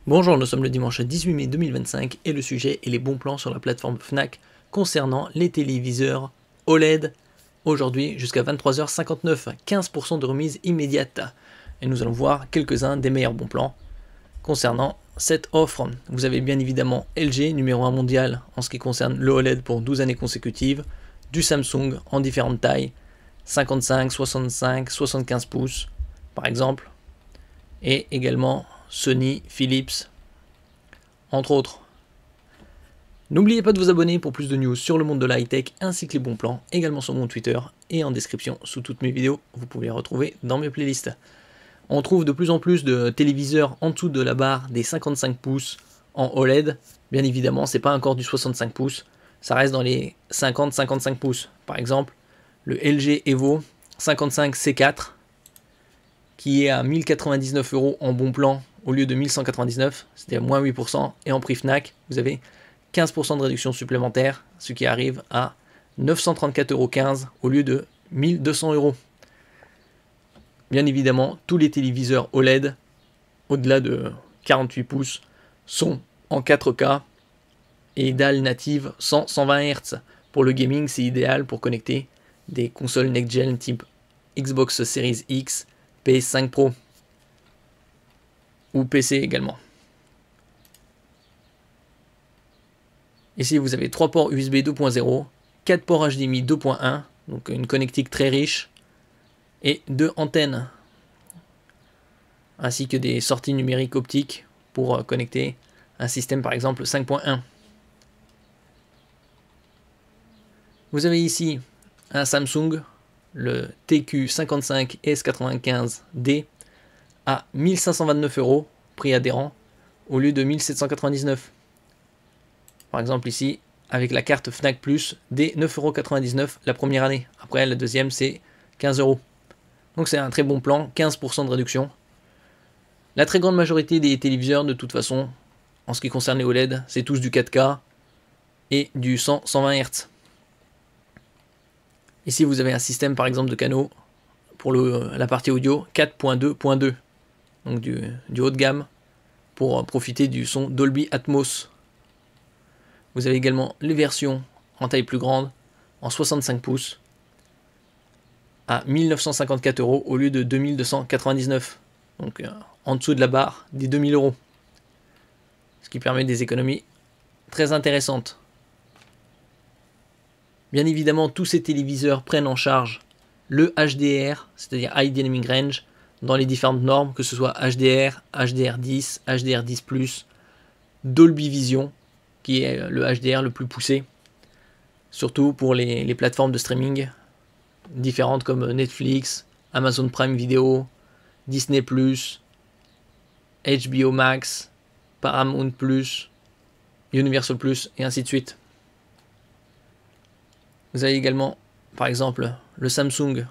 Bonjour, nous sommes le dimanche 18 mai 2025 et le sujet est les bons plans sur la plateforme Fnac concernant les téléviseurs OLED. Aujourd'hui jusqu'à 23h59, 15% de remise immédiate. Et nous allons voir quelques-uns des meilleurs bons plans concernant cette offre. Vous avez bien évidemment LG, numéro 1 mondial en ce qui concerne le OLED pour 12 années consécutives, du Samsung en différentes tailles, 55, 65, 75 pouces par exemple, et également Sony, Philips, entre autres. N'oubliez pas de vous abonner pour plus de news sur le monde de la high-tech ainsi que les bons plans, également sur mon Twitter et en description sous toutes mes vidéos, vous pouvez les retrouver dans mes playlists. On trouve de plus en plus de téléviseurs en dessous de la barre des 55 pouces en OLED. Bien évidemment, c'est pas encore du 65 pouces, ça reste dans les 50-55 pouces. Par exemple, le LG Evo 55 C4 qui est à 1099 € en bon plan au lieu de 1199, c'est-à-dire moins 8%, et en prix Fnac, vous avez 15% de réduction supplémentaire, ce qui arrive à 934,15 € au lieu de 1200 €. Bien évidemment, tous les téléviseurs OLED, au-delà de 48 pouces, sont en 4K et dalle native 120 Hz. Pour le gaming, c'est idéal pour connecter des consoles next-gen type Xbox Series X, PS5 Pro ou PC également. Ici, vous avez 3 ports USB 2.0, 4 ports HDMI 2.1, donc une connectique très riche, et 2 antennes, ainsi que des sorties numériques optiques pour connecter un système par exemple 5.1. Vous avez ici un Samsung, le TQ55S95D, à 1529 €, prix adhérent, au lieu de 1799 €. Par exemple ici, avec la carte Fnac Plus, dès 9,99 € la première année. Après, la deuxième, c'est 15 €. Donc c'est un très bon plan, 15% de réduction. La très grande majorité des téléviseurs, de toute façon, en ce qui concerne les OLED, c'est tous du 4K et du 100-120 Hz. Ici, vous avez un système, par exemple, de canaux pour la partie audio 4.2.2, donc du haut de gamme, pour profiter du son Dolby Atmos. Vous avez également les versions en taille plus grande, en 65 pouces, à 1954 € au lieu de 2299 €, donc en dessous de la barre des 2000 €, ce qui permet des économies très intéressantes. Bien évidemment, tous ces téléviseurs prennent en charge le HDR, c'est-à-dire High Dynamic Range, dans les différentes normes, que ce soit HDR, HDR10, HDR10+, Dolby Vision, qui est le HDR le plus poussé, surtout pour les plateformes de streaming différentes comme Netflix, Amazon Prime Video, Disney+, HBO Max, Paramount+, Universal+, et ainsi de suite. Vous avez également, par exemple, le Samsung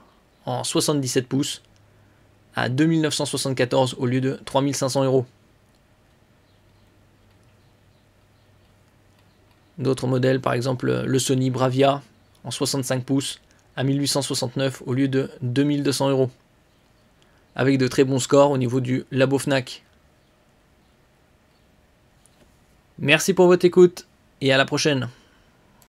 en 77 pouces à 2974 € au lieu de 3500 €. D'autres modèles, par exemple le Sony Bravia en 65 pouces à 1869 € au lieu de 2200 €, avec de très bons scores au niveau du Labo Fnac. Merci pour votre écoute et à la prochaine.